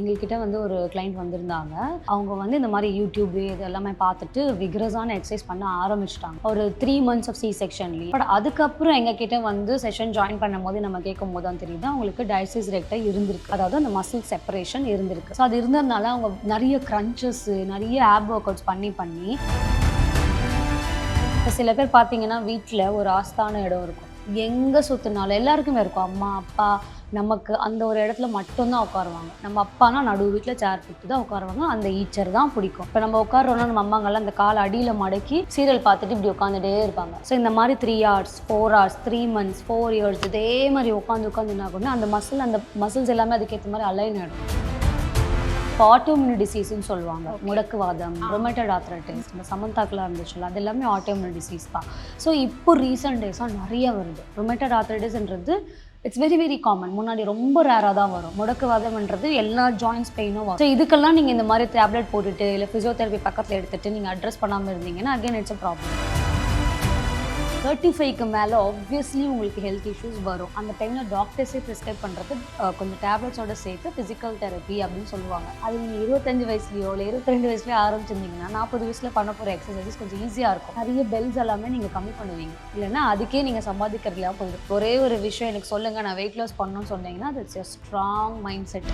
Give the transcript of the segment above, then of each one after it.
எங்ககிட்ட வந்து ஒரு கிளைண்ட் வந்திருந்தாங்க. அவங்க வந்து இந்த மாதிரி யூடியூப் இது எல்லாமே பார்த்துட்டு விக்ரஸான எக்ஸசைஸ் பண்ண ஆரம்பிச்சிட்டாங்க. ஒரு 3 months off C section leave. But அதுக்கப்புறம் எங்ககிட்ட வந்து செஷன் ஜாயின் பண்ணும்போது நம்ம கேட்கும் போது தான் தெரியுது அவங்களுக்கு டயசிஸ் ரெக்டா இருந்திருக்கு. அதாவது அந்த மசில் செப்பரேஷன் இருந்திருக்கு. ஸோ அது இருந்ததுனால அவங்க நிறைய கிரன்ச்சஸ், நிறைய ஆப் ஒர்க் அவுட்ஸ் பண்ணி இப்போ சில பேர் பார்த்தீங்கன்னா வீட்டில் ஒரு ஆஸ்தான இடம் இருக்கும். எங்கே சுற்றினாலும் எல்லாருக்குமே இருக்கும். அம்மா அப்பா நமக்கு அந்த ஒரு இடத்துல மட்டும்தான் உட்காருவாங்க. நம்ம அப்பானா நடு வீட்டில் சேர் போட்டு தான் உட்காருவாங்க. அந்த ஈச்சர் தான் பிடிக்கும். இப்போ நம்ம உட்காரோன்னா நம்ம அம்மாங்கெல்லாம் அந்த கால் அடியில் மடக்கி சீரியல் பார்த்துட்டு இப்படி உட்காந்துட்டே இருப்பாங்க. ஸோ இந்த மாதிரி 3 hours 4 hours 3 months 4 years இதே மாதிரி உட்காந்து என்ன ஆகும்னா அந்த மசில்ஸ் எல்லாமே அதுக்கேற்ற மாதிரி அலைன் ஆகிடும். ஆட்டோமியூன் டிசீஸ்ன்னு சொல்லுவாங்க. முடக்குவாதம், ரொமேட்டட் ஆர்த்ரைட்டிஸ், இந்த சமந்தாக்கெலாம் இருந்துச்சுல்ல, அது எல்லாமே ஆட்டோமியூன் டிசீஸ் தான். ஸோ இப்போ ரீசெண்ட் டேஸாக நிறைய வருது. ரொமேட்டட் ஆர்த்ரைட்டிஸ்ன்றது இட்ஸ் வெரி வெரி காமன். முன்னாடி ரொம்ப ரேராக தான் வரும். முடக்குவாதம்ன்றது எல்லா ஜாயின்ஸ் பெயினும் வரும். ஸோ இதுக்கெல்லாம் நீங்கள் இந்த மாதிரி டேப்லெட் போட்டுட்டு இல்லை ஃபிசியோதெரப்பி பக்கத்தில் எடுத்துகிட்டு நீங்கள் அட்ரஸ் பண்ணாமல் இருந்தீங்கன்னா அகெயின் இட்ஸ் அ ப்ராப்ளம். 35க்கு மேலே ஆப்வியஸ்லி உங்களுக்கு ஹெல்த் இஷ்யூஸ் வரும். அந்த டைமில் டாக்டர்ஸே ப்ரிஸ்கிரைப் பண்ணுறது கொஞ்சம் டேப்லெட்ஸோட சேர்த்து ஃபிசிக்கல் தெரப்பி அப்படின்னு சொல்லுவாங்க. அது நீங்கள் 25 வயசுலையோ இல்லை 22 வயசுலையோ ஆரம்பிச்சிருந்தீங்கன்னா 40 வயசில் பண்ண போகிற எக்ஸசைஸ் கொஞ்சம் ஈஸியாக இருக்கும். நிறைய பெல்ஸ் எல்லாமே நீங்கள் கம்மி பண்ணுவீங்க. இல்லைன்னா அதுக்கே நீங்கள் சம்பாதிக்கிறதுலாம் போயிடும். ஒரே ஒரு விஷயம் எனக்கு சொல்லுங்கள், நான் வெயிட் லாஸ் பண்ணணும்னு சொன்னீங்கன்னா அது it's a strong mindset.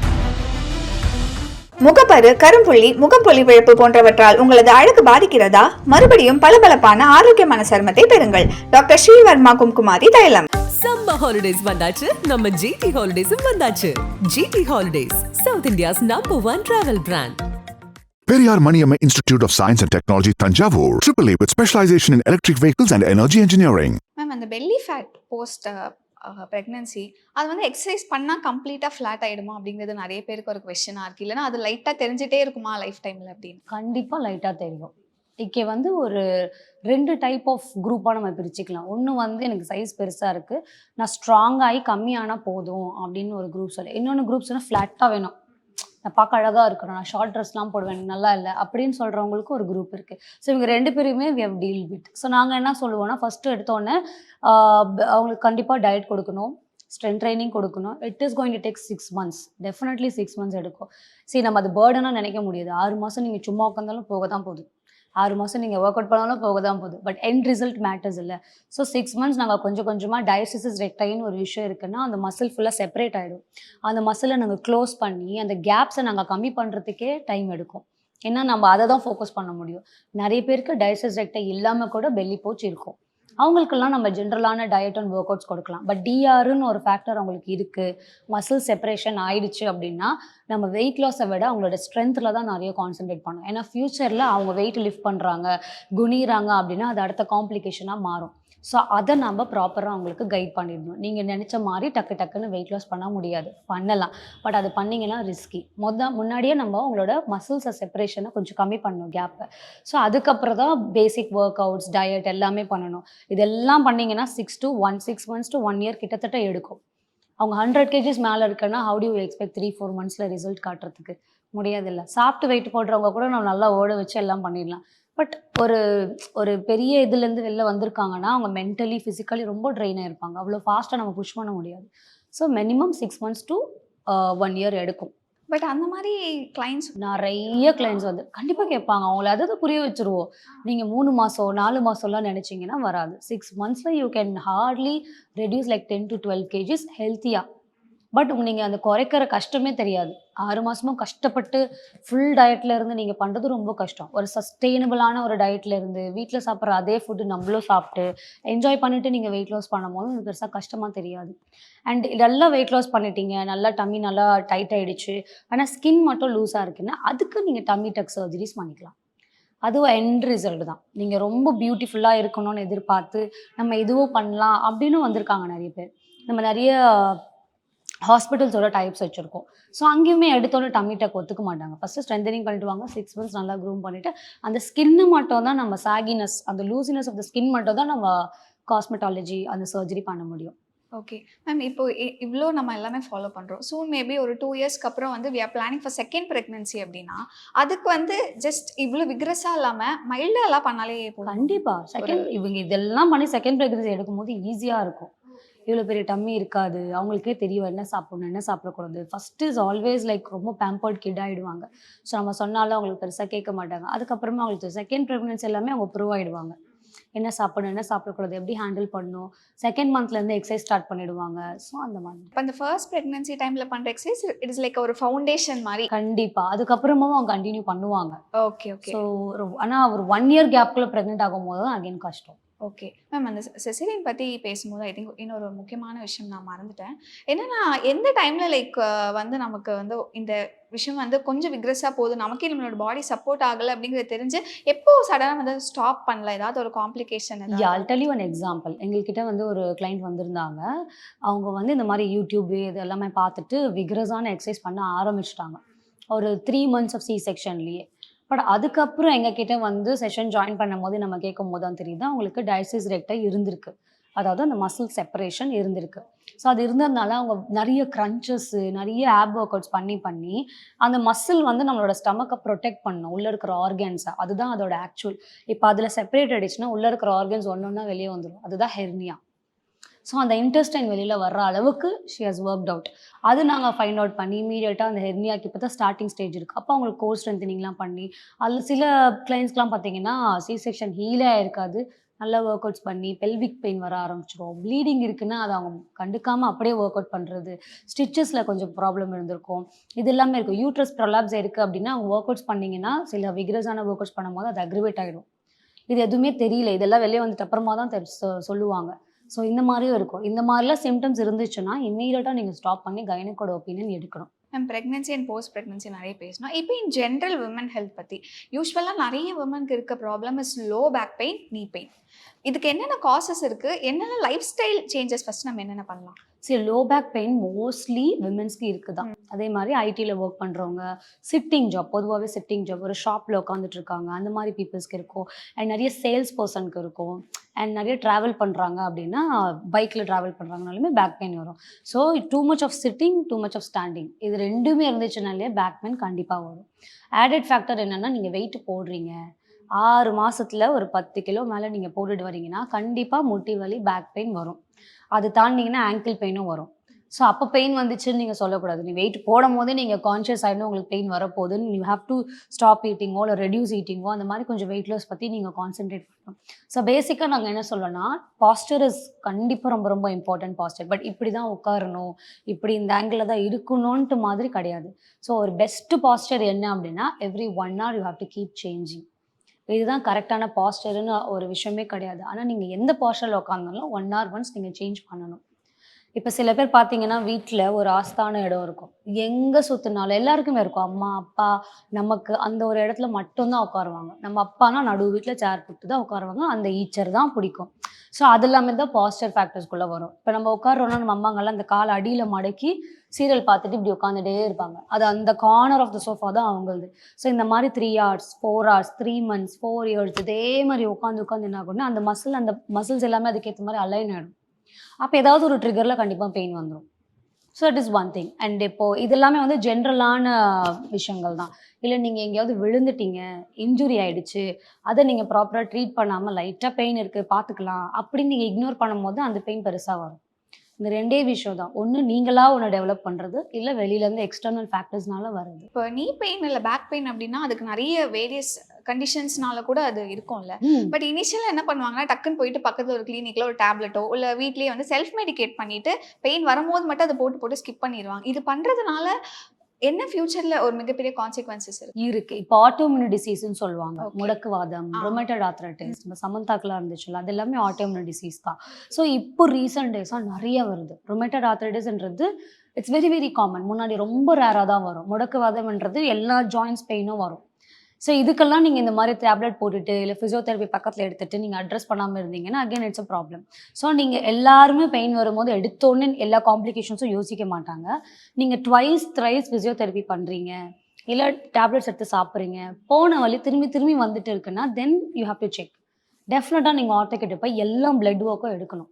முகப்பரு, கரும்புள்ளி, முகப்பொலிவிழப்பு போன்றவற்றால் உங்களது அழகு பாதிக்கிறதா? மறுபடியும் பளபளப்பான ஆரோக்கியமான சருமத்தை பெறுங்கள். டாக்டர் ஸ்ரீவர்மா கும்குமாரி தைலம். சம்மர் ஹாலிடேஸ் வந்தாச்சு, நம்ம ஜிடி ஹாலிடேஸும் வந்தாச்சு. GT holidays, south India's #1 travel brand. Periyar Maniamma Institute of Science and Technology, Tanjavur, AAA with specialization in electric vehicles and energy engineering. Ma'am, அந்த பெல்லி ஃபேட் போஸ்ட் ப்ரெக்னன்சி அது வந்து exercise பண்ணால் கம்ப்ளீட்டாக flat ஆகிடுமா அப்படிங்கிறது நிறைய பேருக்கு ஒரு கொஸ்டினாக இருக்குது. இல்லைனா அது லைட்டாக தெரிஞ்சிட்டே இருக்குமா லைஃப் டைமில் அப்படின்னு? கண்டிப்பாக லைட்டாக தெரியும். இங்கே வந்து ஒரு 2 டைப் ஆஃப் குரூப்பாக நம்ம பிரிச்சுக்கலாம். ஒன்று வந்து எனக்கு சைஸ் பெருசாக இருக்குது, நான் ஸ்ட்ராங்காகி கம்மியானால் போதும் அப்படின்னு ஒரு குரூப் சொல்லு. இன்னொன்று குரூப் சொன்னால் ஃப்ளாட்டாக வேணும், நான் பார்க்க அழகாக இருக்கணும், நான் ஷார்ட் ட்ரெஸ்லாம் போடுவேன், எனக்கு நல்லா இல்லை அப்படின்னு சொல்கிறவங்களுக்கு ஒரு குரூப் இருக்குது. ஸோ இவங்க 2 பேருமே we have deal with. So நாங்கள் என்ன சொல்லுவோம்னா, ஃபஸ்ட்டு எடுத்தோடனே அவங்களுக்கு கண்டிப்பாக டயட் கொடுக்கணும், ஸ்ட்ரென்த் ட்ரைனிங் கொடுக்கணும். It is going to take 6 months, definitely 6 months எடுக்கும். சரி, நம்ம அது பேர்டனாக நினைக்க முடியாது. 6 மாதம் நீங்கள் சும்மா உட்காந்தாலும் போக தான் போகுது, 6 மாதம் நீங்கள் ஒர்க் அவுட் பண்ணாலும் போக தான் போகுது. பட் எண்ட் ரிசல்ட் மேட்டர்ஸ் இல்லை. ஸோ 6 months நாங்கள் கொஞ்சம் கொஞ்சமாக டயசிஸ் ரெக்டைன்னு ஒரு விஷயம் இருக்குன்னா அந்த மசில் ஃபுல்லாக செப்பரேட் ஆகிடும். அந்த மசிலை நாங்கள் க்ளோஸ் பண்ணி அந்த கேப்ஸை நாங்கள் கம்மி பண்ணுறதுக்கே டைம் எடுக்கும். ஏன்னா நம்ம அதை தான் ஃபோக்கஸ் பண்ண முடியும். நிறைய பேருக்கு டயசிஸ் ரெக்டை இல்லாமல் கூட பெல்லி போச் இருக்கும். அவங்களுக்கெல்லாம் நம்ம ஜென்ரலான டயட் அண்ட் ஒர்க் அவுட்ஸ் கொடுக்கலாம். பட் டிஆர்னு ஒரு ஃபேக்டர் அவங்களுக்கு இருக்குது, மசில் செப்பரேஷன் ஆயிடுச்சு அப்படின்னா நம்ம வெயிட் லாஸை விட அவங்களோட ஸ்ட்ரென்த்தில் தான் நிறைய கான்சென்ட்ரேட் பண்ணணும். ஏன்னா ஃப்யூச்சரில் அவங்க வெயிட் லிஃப்ட் பண்ணுறாங்க, குனிறாங்க அப்படின்னா அது அடுத்த காம்ப்ளிகேஷனாக மாறும். ஸோ அதை நம்ம ப்ராப்பராக அவங்களுக்கு கைட் பண்ணிடணும். நீங்கள் நினச்ச மாதிரி டக்குன்னு வெயிட் லாஸ் பண்ண முடியாது, பண்ணலாம். பட் அது பண்ணிங்கன்னா ரிஸ்கி. முன்னாடியே நம்ம அவங்களோட மசில்ஸை செப்பரேஷனை கொஞ்சம் கம்மி பண்ணணும், கேப்பை. ஸோ அதுக்கப்புறம் தான் பேசிக் ஒர்க் அவுட்ஸ், டயட் எல்லாமே பண்ணணும். இதெல்லாம் பண்ணிங்கன்னா 6 months to 1 year கிட்டத்தட்ட எடுக்கும். அவங்க 100 kgs மேலே இருக்குன்னா ஹவு டு யூ எக்ஸ்பெக்ட் 3-4 monthஸில் ரிசல்ட் காட்டுறதுக்கு? முடியாதில்ல. சாப்பிட்டு வெயிட் போடுறவங்க கூட நம்ம நல்லா ஓட வச்சு எல்லாம் பண்ணிடலாம். பட் ஒரு பெரிய இதுலேருந்து வெளில வந்திருக்காங்கன்னா அவங்க மென்டலி ஃபிசிக்கலி ரொம்ப ட்ரெயின் ஆகிருப்பாங்க. அவ்வளோ ஃபாஸ்ட்டாக நம்ம புஷ் பண்ண முடியாது. So minimum 6 months to 1 year எடுக்கும். பட் அந்த மாதிரி கிளைண்ட்ஸ் நிறைய கிளைண்ட்ஸ் வந்து கண்டிப்பாக கேட்பாங்க. அவங்கள அதாவது புரிய வச்சுருவோம். நீங்கள் 3 மாதம் 4 மாதம்லாம் நினச்சிங்கன்னா வராது. 6 monthஸில் you can hardly reduce like 10 to 12 kgs ஹெல்த்தியாக. பட் நீங்கள் அந்த குறைக்கிற கஷ்டமே தெரியாது. 6 மாதமும் கஷ்டப்பட்டு ஃபுல் டயட்டில் இருந்து நீங்கள் பண்ணுறது ரொம்ப கஷ்டம். ஒரு சஸ்டெயினபிளான ஒரு டயட்டில் இருந்து வீட்டில் சாப்பிட்ற அதே ஃபுட்டு நம்மளும் சாப்பிட்டு என்ஜாய் பண்ணிவிட்டு நீங்கள் வெயிட் லாஸ் பண்ணும்போது அது பெருசாக கஷ்டமாக தெரியாது. அண்ட் நல்லா வெயிட் லாஸ் பண்ணிட்டீங்க, நல்லா டம்மி நல்லா டைட் ஆகிடுச்சு, ஆனால் ஸ்கின் மட்டும் லூஸாக இருக்குன்னா அதுக்கு நீங்கள் டம்மி டக் சர்ஜரிஸ் பண்ணிக்கலாம். அதுவும் எண்ட் ரிசல்ட் தான். நீங்கள் ரொம்ப பியூட்டிஃபுல்லாக இருக்கணும்னு எதிர்பார்த்து நம்ம இதுவும் பண்ணலாம் அப்படின்னு வந்திருக்காங்க நிறைய பேர். நம்ம நிறைய ஹாஸ்பிட்டல்ஸோட டைப்ஸ் வச்சுருக்கோம். ஸோ அங்கேயுமே எடுத்தோன்னே டம்மி டக் ஒத்துக்க மாட்டாங்க. ஃபஸ்ட்டு ஸ்ட்ரென்தனிங் பண்ணிட்டு வாங்க, 6 months நல்லா க்ரூம் பண்ணிவிட்டு அந்த ஸ்கின்னு மட்டும் தான் நம்ம சாகினஸ், அந்த லூசினஸ் ஆஃப் த ஸ்கின் மட்டும் தான் நம்ம காஸ்மெட்டாலஜி அந்த சர்ஜரி பண்ண முடியும். ஓகே மேம், இப்போ இவ்வளோ நம்ம எல்லாமே ஃபாலோ பண்ணுறோம். சூன் மேபி ஒரு 2 yearsக்கு அப்புறம் வந்து we are planning for second pregnancy அப்படின்னா அதுக்கு வந்து ஜஸ்ட் இவ்வளோ விக்ரஸாக இல்லாமல் மைல்டாக எல்லாம் பண்ணாலே போதும். கண்டிப்பாக இவங்க இதெல்லாம் பண்ணி செகண்ட் ப்ரெக்னன்சி எடுக்கும்போது ஈஸியாக இருக்கும். இவ்வளோ பெரிய டம்மி இருக்காது. அவங்களுக்கே தெரியும் என்ன சாப்பிடணும், என்ன சாப்பிடக்கூடாது. ஃபர்ஸ்ட் இஸ் ஆல்வேஸ் லைக் ரொம்ப பேம்பர்ட் கிட் ஆயிடுவாங்க. ஸோ நம்ம சொன்னாலும் அவங்களுக்கு பெருசா கேட்க மாட்டாங்க. அதுக்கப்புறமா அவங்களுக்கு செகண்ட் ப்ரெக்னன்சி எல்லாமே அவங்க ப்ரூவ் ஆயிடுவாங்க. என்ன சாப்பிடணும், என்ன சாப்பிடக்கூடாது, எப்படி ஹேண்டில் பண்ணணும். செகண்ட் மந்த்லேருந்து எக்ஸசைஸ் ஸ்டார்ட் பண்ணிடுவாங்க. ஸோ அந்த மாதிரி. இப்போ அந்த ஃபர்ஸ்ட் பிரெக்னன்சி டைம்ல பண்ற எக்ஸசைஸ் இட் இஸ் லைக் ஒரு ஃபவுண்டேஷன் மாதிரி. கண்டிப்பா. அதுக்கப்புறமாவும் அவங்க கன்டின்யூ பண்ணுவாங்க. ஓகே ஓகே ஸோ ஆனா ஒரு 1 இயர் கேப்குள்ள பிரெக்னென்ட் ஆகும்போது தான் அகைன் கஷ்டம். Okay ma'am. அந்த செசரியன் பற்றி பேசும்போது ஐ திங்க் இன்னொரு முக்கியமான விஷயம் நான் மறந்துட்டேன். என்னன்னா எந்த டைமில் லைக் வந்து நமக்கு வந்து இந்த விஷயம் வந்து கொஞ்சம் விக்ரஸாக போகுது, நமக்கே நம்மளோட பாடி சப்போர்ட் ஆகலை அப்படிங்கிறது தெரிஞ்சு எப்போ சடனாக வந்து ஸ்டாப் பண்ணல, ஏதாவது ஒரு complication? I'll tell you an example. எங்ககிட்ட வந்து ஒரு கிளைண்ட் வந்திருந்தாங்க. அவங்க வந்து இந்த மாதிரி யூடியூப் இது எல்லாமே பார்த்துட்டு விக்ரஸான எக்ஸசைஸ் பண்ண ஆரம்பிச்சிட்டாங்க. ஒரு 3 months ஆஃப் சி செக்ஷன்லேயே. பட் அதுக்கப்புறம் எங்ககிட்ட வந்து செஷன் ஜாயின் பண்ணும்போது நம்ம கேட்கும்போது தான் தெரியுது அவங்களுக்கு டயசிஸ் ரெக்டா இருந்திருக்கு. அதாவது அந்த மசில் செப்பரேஷன் இருந்திருக்கு. ஸோ அது இருந்ததுனால அவங்க நிறைய க்ரன்ச்சஸ்ஸு, நிறைய ஆப் ஒர்க் அவுட்ஸ் பண்ணி அந்த மசில் வந்து நம்மளோட ஸ்டமக்கை ப்ரொடெக்ட் பண்ணணும், உள்ளே இருக்கிற ஆர்கன்ஸை. அதுதான் அதோட ஆக்சுவல். இப்போ அதில் செப்பரேட் ஆகிடுச்சுன்னா உள்ளே இருக்கிற ஆர்கன்ஸ் ஒன்று ஒன்றா வெளியே வந்துடும். அதுதான் ஹெர்னியா. ஸோ அந்த இன்டெஸ்டைன் வெளியில் வர்ற அளவுக்கு ஷி ஹஸ் ஒர்க்ட் அவுட். அது நாங்கள் ஃபைண்ட் அவுட் பண்ணி இமீடியட்டாக அந்த ஹெர்னியாக்கு இப்போ தான் ஸ்டார்டிங் ஸ்டேஜ் இருக்குது. அப்போ அவங்களுக்கு கோர் ஸ்ட்ரென்தனிங்லாம் பண்ணி அதில் சில கிளைண்ட்ஸ்லாம் பார்த்தீங்கன்னா சி செக்ஷன் ஹீலே ஆயிருக்காது. நல்லா ஒர்க் அவுட்ஸ் பண்ணி பெல்விக் பெயின் வர ஆரம்பிச்சிடும். ப்ளீடிங் இருக்குன்னா அதை அவங்க கண்டுக்காமல் அப்படியே ஒர்க் அவுட் பண்ணுறது. ஸ்டிச்சஸில் கொஞ்சம் ப்ராப்ளம் இருந்திருக்கும். இது எல்லாமே இருக்கும். யூட்ரஸ் ப்ரொலாப்ஸ் இருக்குது அப்படின்னா அவங்க ஒர்க் அவுட்ஸ் பண்ணிங்கன்னா சில விக்ரஸான ஒர்க் அவுட்ஸ் பண்ணும்போது அது அக்ரிவேட் ஆகிடும். இது எதுவுமே தெரியல. இதெல்லாம் வெளியே வந்துட்டு அப்புறமா தான் சொல்லுவாங்க. ஸோ இந்த மாதிரியும் இருக்கும். இந்த மாதிரிலாம் சிம்டம்ஸ் இருந்துச்சுன்னா இம்மீடியட்டாக நீங்கள் ஸ்டாப் பண்ணி கைனக்கோட ஒப்பீனியன் எடுக்கணும். Ma'am pregnancy and post pregnancy நிறைய பேசணும். இப்போ இன் ஜென்ரல் விமன் ஹெல்த் பற்றி யூஸ்வலாக நிறைய விமனுக்கு இருக்க problem is low back pain, knee pain. இதுக்கு என்னென்ன காசஸ் இருக்குது, என்னென்ன லைஃப் ஸ்டைல் சேஞ்சஸ் ஃபஸ்ட் நம்ம என்னென்ன பண்ணலாம்? சரி, லோ பேக் பெயின் மோஸ்ட்லி விமென்ஸ்க்கு இருக்குதான். அதே மாதிரி ஐடியில் ஒர்க் பண்ணுறவங்க, சிட்டிங் ஜாப், பொதுவாகவே சிட்டிங் ஜாப், ஒரு ஷாப்பில் உட்காந்துட்டு இருக்காங்க, அந்த மாதிரி பீப்புள்ஸ்க்கு இருக்கும். அண்ட் நிறைய சேல்ஸ் பர்சனுக்கு இருக்கும். அண்ட் நிறைய ட்ராவல் பண்ணுறாங்க அப்படின்னா பைக்கில் ட்ராவல் பண்ணுறாங்கனாலுமே பேக் பெயின் வரும். So too much of sitting, too much of standing, இது ரெண்டுமே இருந்துச்சுனாலே பேக் பெயின் கண்டிப்பாக வரும். ஆடட் ஃபேக்டர் என்னென்னா நீங்கள் வெயிட் போடுறீங்க, 6 மாதத்தில் ஒரு 10 கிலோ மேலே நீங்கள் போட்டுட்டு வரீங்கன்னா கண்டிப்பாக முட்டி வலி, பேக் பெயின் வரும். அது தாண்டிங்கன்னா ஆங்கிள் பெயினும் வரும். ஸோ அப்போ பெயின் வந்துச்சுன்னு நீங்கள் சொல்லக்கூடாது. நீ வெயிட் போடும் போதே நீங்கள் கான்ஷியஸ் ஆகிடும் உங்களுக்கு பெயின் வரப்போகுதுன்னு. யூ ஹேவ் டு ஸ்டாப் ஈட்டிங்கோ இல்லை ரெடியூஸ் ஈட்டிங்கோ அந்த மாதிரி கொஞ்சம் வெயிட் லாஸ் பற்றி நீங்கள் கான்சென்ட்ரேட் பண்ணணும். ஸோ பேசிக்காக நாங்கள் என்ன சொல்லணும்னா பாஸ்டர் இஸ் கண்டிப்பாக ரொம்ப ரொம்ப இம்பார்ட்டன்ட். பாஸ்டர் பட் இப்படி தான் உட்காரணும், இப்படி இந்த ஆங்கிளில் தான் இருக்கணும்ன்ட்டு மாதிரி கிடையாது. ஸோ ஒரு பெஸ்ட்டு பாஸ்டர் என்ன அப்படின்னா every 1 hour you have to keep changing. இதுதான் கரெக்டான பாஸ்டர்னு ஒரு விஷயமே கிடையாது. ஆனால் நீங்கள் எந்த பாஸ்டரில் உட்காந்தாலும் 1 hour ஒன்ஸ் நீங்கள் சேஞ்ச் பண்ணணும். இப்போ சில பேர் பார்த்தீங்கன்னா வீட்டில் ஒரு ஆஸ்தான இடம் இருக்கும், எங்கே சுற்றினாலும் எல்லாருக்குமே இருக்கும். அம்மா அப்பா நமக்கு அந்த ஒரு இடத்துல மட்டும்தான் உட்காருவாங்க. நம்ம அப்பானா நடுவு வீட்டில் சேர் போட்டு தான் உட்காருவாங்க, அந்த ஈச்சர் தான் பிடிக்கும். ஸோ அது எல்லாமே தான் பாஸ்டர் ஃபேக்டர்ஸ்குள்ளே வரும். இப்போ நம்ம உட்காரோன்னா நம்ம அம்மாங்கெல்லாம் அந்த காலை அடியில் மடக்கி சீரியல் பார்த்துட்டு இப்படி உட்காந்துட்டே இருப்பாங்க. அது அந்த கார்னர் ஆஃப் த சோஃபா தான் அவங்களது. ஸோ இந்த மாதிரி 3 hours, 4 hours, 3 months, 4 years இதே மாதிரி உட்காந்து என்ன ஆகும்னா அந்த மசில்ஸ் எல்லாமே அதுக்கேற்ற மாதிரி அலைன் ஆகிடும். அப்போ ஏதாவது ஒரு ட்ரிகரில் கண்டிப்பாக பெயின் வந்துடும். So it is one thing. And இப்போது இது எல்லாமே வந்து ஜென்ரலான விஷயங்கள் தான். இல்லை நீங்கள் எங்கேயாவது விழுந்துட்டீங்க, இன்ஜுரி ஆகிடுச்சு, அதை நீங்கள் ப்ராப்பராக ட்ரீட் பண்ணாமல் லைட்டாக பெயின் இருக்குது பார்த்துக்கலாம் அப்படின்னு நீங்கள் இக்னோர் பண்ணும்போது அந்த பெயின் பெருசாக வரும். இந்த 2 விஷயம் தான். ஒன்று நீங்களாக ஒன்று டெவலப் பண்ணுறது, இல்லை வெளியிலேருந்து எக்ஸ்டர்னல் ஃபேக்டர்ஸ்னால வருது. இப்போ நீ பெயின் இல்லை பேக் பெயின் அப்படின்னா அதுக்கு நிறைய வேரியஸ் கண்டிஷன்ஸ்னால கூட அது இருக்கும்ல. பட் இனிஷியலாக என்ன பண்ணுவாங்கன்னா டக்குன்னு போயிட்டு பக்கத்தில் ஒரு கிளினிக்கில் ஒரு டேப்லெட்டோ இல்லை வீட்லேயே வந்து செல்ஃப் மெடிகேட் பண்ணிட்டு பெயின் வரும்போது மட்டும் அதை போட்டு ஸ்கிப் பண்ணிடுவாங்க. இது பண்ணுறதுனால என்ன ஃபியூச்சர்ல ஒரு மிகப்பெரிய கான்சிக்வன்சஸ் இருக்கு? இப்போ ஆட்டோமியூன் டிசீஸ்ன்னு சொல்லுவாங்க. முடக்குவாதம், ரொமேட்டட் ஆர்த்ரைட்டிஸ், நம்ம சமந்தாக்கெல்லாம் இருந்துச்சுல்ல, அது எல்லாமே ஆட்டோமியூன் டிசீஸ் தான். ஸோ இப்போ ரீசெண்ட் டேஸாக நிறைய வருது. ரொமேட்டட் ஆர்த்ரைட்டிஸ்ன்றது இட்ஸ் வெரி வெரி காமன். முன்னாடி ரொம்ப ரேராக தான் வரும். முடக்குவாதம்ன்றது எல்லா ஜாயின்ஸ் பெயினும் வரும். ஸோ இதுக்கெல்லாம் நீங்கள் இந்த மாதிரி டேப்லெட் போட்டுட்டு இல்லை ஃபிசியோதெரப்பி பக்கத்தில் எடுத்துகிட்டு நீங்கள் அட்ரஸ் பண்ணாமல் இருந்தீங்கன்னா again it's a problem. So நீங்கள் எல்லாருமே பெயின் வரும்போது எடுத்தோடனே எல்லா காம்ப்ளிகேஷன்ஸும் யோசிக்க மாட்டாங்க. நீங்கள் ட்வைஸ் த்ரைஸ் ஃபிசியோதெரப்பி பண்ணுறீங்க, இல்லை டேப்லெட்ஸ் எடுத்து சாப்பிட்றீங்க, போன வழி திரும்பி வந்துட்டு இருக்குன்னா then you have to check. டெஃபினட்டாக நீங்கள் ஆர்த்தோகிட்ட போய் எல்லாம் பிளட் ஒர்க்கும் எடுக்கணும்.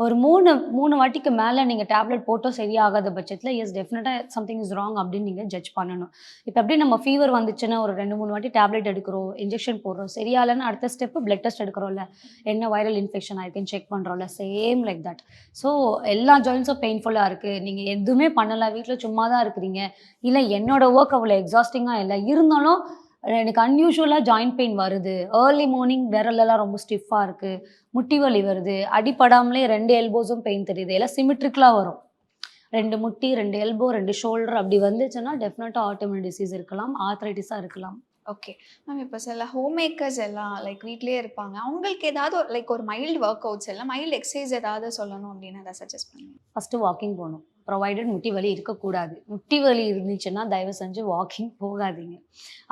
ஒரு 3 வாட்டிக்கு மேலே நீங்கள் டேப்லெட் போட்டோம் சரியாகாத பட்சத்தில் எஸ் டெஃபினட்டாக சம்திங் இஸ் ராங் அப்படின்னு நீங்கள் ஜட்ஜ் பண்ணணும். இப்போ எப்படி நம்ம ஃபீவர் வந்துச்சுன்னா ஒரு 2-3 வாட்டி டேப்லெட் எடுக்கிறோம், இன்ஜெக்ஷன் போடுறோம், சரியாகலன்னு அடுத்த ஸ்டெப்பு பிளட் டெஸ்ட் எடுக்கிறோம்ல, என்ன வைரல் இன்ஃபெக்ஷன் ஆயிருக்குன்னு செக் பண்ணுறோம்ல, சேம் லைக் தட். ஸோ எல்லா ஜாயின்ஸும் பெயின்ஃபுல்லாக இருக்குது, நீங்கள் எதுவுமே பண்ணலை, வீட்டில் சும்மா தான் இருக்கிறீங்க, இல்லை என்னோட ஒர்க் அவ்வளோ எக்ஸாஸ்டிங்காக இல்லை, இருந்தாலும் எனக்கு அன்யூஷுவலாக ஜாயின்ட் பெயின் வருது, ஏர்லி மார்னிங் விரலெல்லாம் ரொம்ப ஸ்டிஃபாக இருக்குது, முட்டி வலி வருது, அடிப்படாமலே 2 எல்போஸும் பெயின் தெரியுது, எல்லாம் சிமெட்ரிக்கலாக வரும், 2 முட்டி 2 எல்போ 2 ஷோல்டர் அப்படி வந்துச்சுன்னா டெஃபினட்டாக ஆட்டோமின் டிசீஸ் இருக்கலாம், ஆர்த்ரைட்டிஸாக இருக்கலாம். Okay ma'am. இப்போ சில ஹோம் மேக்கர்ஸ் எல்லாம் லைக் வீட்லேயே இருப்பாங்க, அவங்களுக்கு ஏதாவது லைக் ஒரு மைல்டு ஒர்க் அவுட்ஸ் எல்லாம் மைல்டு எக்ஸசைஸ் ஏதாவது சொல்லணும் அப்படின்னு அதை சஜஸ்ட் பண்ணுங்க. ஃபஸ்ட்டு வாக்கிங் போகணும், ப்ரொவைடட் முட்டி வலி இருக்கக்கூடாது. முட்டி வலி இருந்துச்சுன்னா தயவு செஞ்சு வாக்கிங் போகாதீங்க.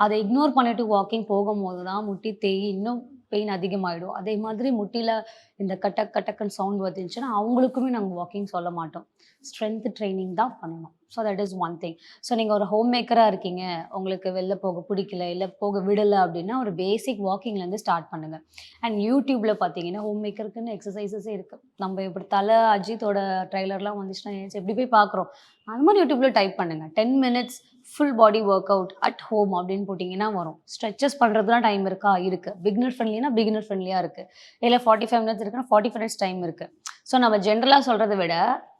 அதை இக்னோர் பண்ணிட்டு வாக்கிங் போகும்போது தான் முட்டி தேய் இன்னும் பெயின் அதிகமாகிடும். அதே மாதிரி முட்டியில் இந்த கட்டக் கட்டக்குன்னு சவுண்ட் வந்துச்சுன்னா அவங்களுக்குமே நாங்கள் வாக்கிங் சொல்ல மாட்டோம், ஸ்ட்ரென்த் ட்ரைனிங் தான் பண்ணணும். So that is one thing. So நீங்கள் ஒரு ஹோம் மேக்கராக இருக்கீங்க, உங்களுக்கு வெளில போக பிடிக்கல, இல்லை போக விடலை அப்படின்னா ஒரு பேசிக் வாக்கிங்லேருந்து ஸ்டார்ட் பண்ணுங்கள். அண்ட் யூடியூப்பில் பார்த்தீங்கன்னா ஹோம் மேக்கருக்குன்னு எக்ஸசைசஸே இருக்குது. நம்ம இப்படி தலை அஜித்தோட ட்ரைலர்லாம் வந்துச்சுன்னா எப்படி போய் பார்க்குறோம், அது மாதிரி யூடியூப்பில் டைப் பண்ணுங்கள், 10 minutes full body work out at home அப்படின்னு போட்டிங்கன்னா வரும். ஸ்ட்ரெச்சஸ் பண்ணுறதுலாம் டைம் இருக்கா, இருக்குது. பிகினர் ஃப்ரெண்ட்லினா பிகினர் ஃப்ரெண்ட்லியாக இருக்குது, இல்லை 45 minutes இருக்குன்னா 45 minutes டைம் இருக்குது. ஸோ நம்ம ஜென்ரலாக சொல்கிறத விட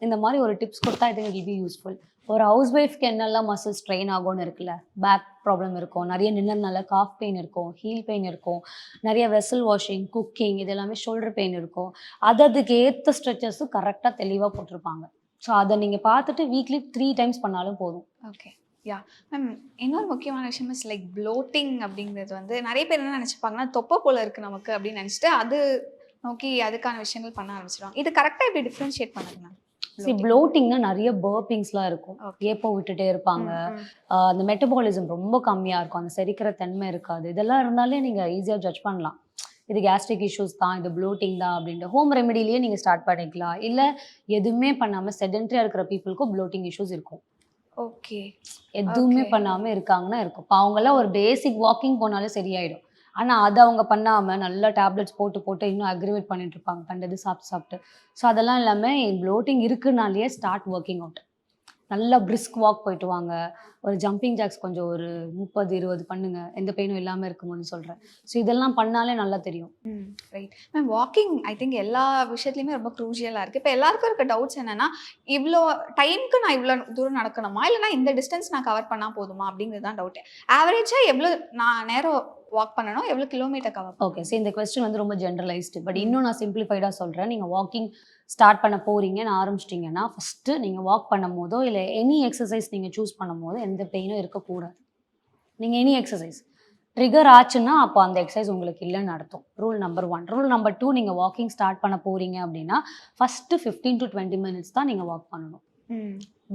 இந்த மாதிரி ஒரு டிப்ஸ் கொடுத்தா இது வில் பி யூஸ்ஃபுல். ஒரு ஹவுஸ் ஒய்ஃப்க்கு என்னெல்லாம் மசில் ஸ்ட்ரெயின் ஆகும்னு இருக்குல்ல, பேக் ப்ராப்ளம் இருக்கும், நிறைய நின்னதுனால காஃப் பெயின் இருக்கும், ஹீல் பெயின் இருக்கும், நிறைய வெசல் வாஷிங், குக்கிங், இது எல்லாமே ஷோல்டர் பெயின் இருக்கும். அதுக்கு ஏற்ற ஸ்ட்ரெச்சஸும் கரெக்டாக தெளிவாக போட்டிருப்பாங்க. ஸோ அதை நீங்கள் பார்த்துட்டு வீக்லி 3 times பண்ணாலும் போதும். Okay yeah ma'am. இன்னொரு முக்கியமான விஷயம் இஸ் லைக் ப்ளோட்டிங் அப்படிங்கிறது வந்து நிறைய பேர் என்ன நினச்சிப்பாங்கன்னா தொப்பை போல இருக்குது நமக்கு அப்படின்னு நினச்சிட்டு அது நோக்கி அதுக்கான விஷயங்கள் பண்ண ஆரம்பிச்சிடுவாங்க. இது கரெக்டாக எப்படி டிஃப்ரென்ஷியேட் பண்ணுங்க மேம்? ப்ளோட்டிங்னா நிறைய பர்பிங்ஸ்லாம் இருக்கும், ஏப்போ விட்டுட்டே இருப்பாங்க, அந்த மெட்டபாலிசம் ரொம்ப கம்மியாக இருக்கும், அந்த செரிக்கிற தன்மை இருக்காது. இதெல்லாம் இருந்தாலே நீங்கள் ஈஸியாக ஜட்ஜ் பண்ணலாம், இது கேஸ்ட்ரிக் இஷ்யூஸ் தான், இது ப்ளோட்டிங் தான் அப்படின்ட்டு. ஹோம் ரெமெடிலேயே நீங்கள் ஸ்டார்ட் பண்ணிக்கலாம். இல்லை எதுவுமே பண்ணாமல் செடென்ட்ரியாக இருக்கிற பீப்புளுக்கும் ப்ளோட்டிங் இஷ்யூஸ் இருக்கும். ஓகே, எதுவுமே பண்ணாமல் இருக்காங்கன்னா இருக்கும். இப்போ அவங்கெல்லாம் ஒரு பேசிக் வாக்கிங் போனாலே சரியாயிடும். ஆனால் அதை அவங்க பண்ணாமல் நல்லா டேப்லெட்ஸ் போட்டு இன்னும் அக்ரிவேட் பண்ணிட்டு இருப்பாங்க, கண்டது சாப்பிட்டு. ஸோ அதெல்லாம் இல்லாமல் ப்ளோட்டிங் இருக்குனாலே ஸ்டார்ட் ஒர்க்கிங் அவுட். நல்லா பிரிஸ்க் வாக் போயிட்டு வாங்க, ஒரு ஜம்பிங் ஜாக்ஸ் கொஞ்சம் ஒரு 30-20 பண்ணுங்க, எந்த பெயினும் இல்லாமல் இருக்குமோன்னு சொல்கிறேன். ஸோ இதெல்லாம் பண்ணாலே நல்லா தெரியும். Right ma'am. Walking I think எல்லா விஷயத்துலையுமே ரொம்ப க்ரூஷியலாக இருக்குது. இப்போ எல்லாருக்கும் இருக்க டவுட்ஸ் என்னென்னா, இவ்வளோ டைமுக்கு நான் இவ்வளோ தூரம் நடக்கணுமா, இல்லைனா இந்த டிஸ்டன்ஸ் நான் கவர் பண்ணால் போதுமா அப்படிங்கிறது தான் டவுட்டு. ஆவரேஜாக எவ்வளோ நான் நேரம் வாக் பண்ணணும், எவ்வளோ கிலோமீட்டர் கவர்? ஓகே, ஸோ இந்த கொஸ்டின் வந்து ரொம்ப ஜென்ரலைஸ்டு. பட் இன்னும் நான் சிம்பிளிஃபைடாக சொல்கிறேன். நீங்கள் வாக்கிங் ஸ்டார்ட் பண்ண போகிறீங்கன்னு ஆரம்பிச்சிட்டிங்கன்னா ஃபஸ்ட்டு நீங்கள் வாக் பண்ணும் போதோ இல்லை எனி எக்ஸசைஸ் நீங்கள் சூஸ் பண்ணும் போது எந்த பெயினும் இருக்கக்கூடாது. நீங்கள் எனி எக்ஸசைஸ் ட்ரிகர் ஆச்சுன்னா அப்போ அந்த எக்ஸசைஸ் உங்களுக்கு இல்லைன்னு அர்த்தம். Rule number 1. ரூல் நம்பர் 2, நீங்கள் வாக்கிங் ஸ்டார்ட் பண்ண போகிறீங்க அப்படின்னா ஃபஸ்ட்டு 15 to 20 minutes தான் நீங்கள் வாக் பண்ணணும்.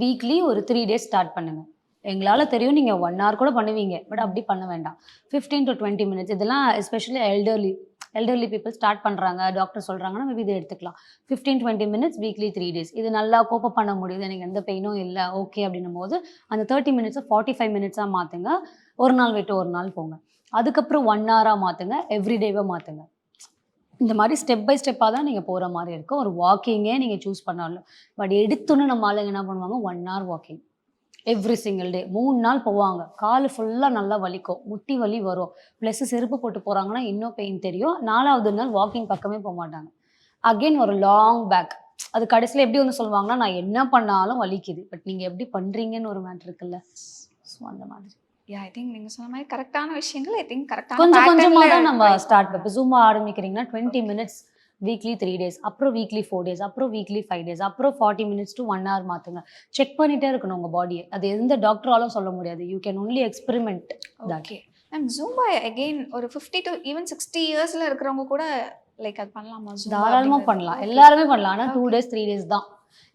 வீக்லி ஒரு 3 days ஸ்டார்ட் பண்ணுங்கள். எங்களால் தெரியும் நீங்கள் 1 hour கூட பண்ணுவீங்க, பட் அப்படி பண்ண வேண்டாம். 15 to 20 minutes, இதெல்லாம் எஸ்பெஷலி எல்டர்லி பீப்புள் ஸ்டார்ட் பண்ணுறாங்க, டாக்டர் சொல்கிறாங்கன்னா மேபி இதை எடுத்துக்கலாம். 15-20 minutes வீக்லி 3 days. இது நல்லா கோப்பப் பண்ண முடியுது, எனக்கு எந்த பெயினும் இல்லை, ஓகே அப்படின்னும் போது அந்த 30 minutes 45 minutes மாற்றுங்க. ஒரு நாள் விட்டு ஒரு நாள் போங்க. அதுக்கப்புறம் 1 hour மாற்றுங்க, எவ்ரிடேவாக மாற்றுங்க. இந்த மாதிரி ஸ்டெப் பை ஸ்டெப்பாக தான் நீங்கள் போகிற மாதிரி இருக்கும். ஒரு வாக்கிங்கே நீங்கள் சூஸ் பண்ணாலும். பட் எடுத்தோன்னு நம்ம ஆளுங்க என்ன பண்ணுவாங்க, 1 hour walking every single day 3 நாள் போவாங்க. கால் ஃபுல்லாக நல்லா வலிக்கும், முட்டி வலி வரும், ப்ளஸ் செருப்பு போட்டு போகிறாங்கன்னா இன்னும் பெயின் தெரியும். 4வது நாள் வாக்கிங் பக்கமே போக மாட்டாங்க. அகெயின் ஒரு லாங் பேக். அது கடைசியில் எப்படி வந்து சொல்லுவாங்கன்னா, நான் என்ன பண்ணாலும் வலிக்குது, பட் நீங்கள் எப்படி பண்ணுறீங்கன்னு ஒரு மேட்ரு இருக்குல்ல. ஸோ அந்த மாதிரி ஐ திங்க் நீங்கள் சொன்ன மாதிரி கரெக்டான விஷயங்கள் ஐ திங்க் கரெக்டான கொஞ்சம் கொஞ்சமாக தான் நம்ம ஸ்டார்ட் இப்போ ஜூமா ஆரம்பிக்கிறீங்கன்னா 20 minutes வீக்லி 3 days, அப்புறம் வீக்லி 4 days, அப்புறம் வீக்லி 5 days, அப்புறம் 40 minutes to 1 hour மாற்றுங்க. செக் பண்ணிகிட்டே இருக்கணும் உங்கள் பாடியை. அது எந்த டாக்டராலும் சொல்ல முடியாது. You can only experiment. Okay ma'am. Zumba again ஒரு 50 to even 60 yearsல இருக்கிறவங்க கூட லைக் அது பண்ணலாமா? தாராளமாக பண்ணலாம், எல்லாருமே பண்ணலாம். ஆனால் 2 days 3 days தான்.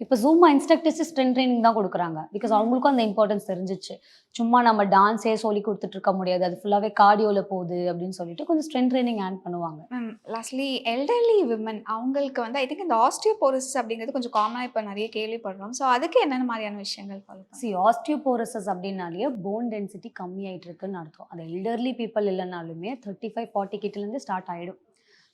இப்போ ஜூமா இன்ஸ்ட்ரக்டர்ஸ் ஸ்ட்ரென்த் ட்ரைனிங் தான் கொடுக்குறாங்க. பிகாஸ் அவங்களுக்கும் அந்த இம்பார்ட்டன்ஸ் தெரிஞ்சிச்சு. சும்மா நம்ம டான்ஸே சொல்லி கொடுத்துட்டு இருக்க முடியாது, அது ஃபுல்லாகவே கார்டியோவில் போகுது அப்படின்னு சொல்லிட்டு கொஞ்சம் ஸ்ட்ரென்த் ட்ரைனிங் ஆட் பண்ணுவாங்க. மேம் லாஸ்ட்லி எல்டர்லி விமன் அவங்களுக்கு வந்து ஐ திங்க் இந்த ஆஸ்டியோபோரோசிஸ் அப்படிங்கிறது கொஞ்சம் காமனாக இப்போ நிறைய கேள்விப்படுறோம். ஸோ அதுக்கு என்னென்ன மாதிரியான விஷயங்கள் ஃபாலோ பண்ணுங்க? ஆஸ்டியோபோரோசிஸ் அப்படின்னாலே போன் டென்சிட்டி கம்மியாயிட்டு இருக்குன்னு அர்த்தம். அது எல்டர்லி பீப்புள் இல்லைனாலுமே 35-40 கிட்டலேருந்து ஸ்டார்ட் ஆகிடும்.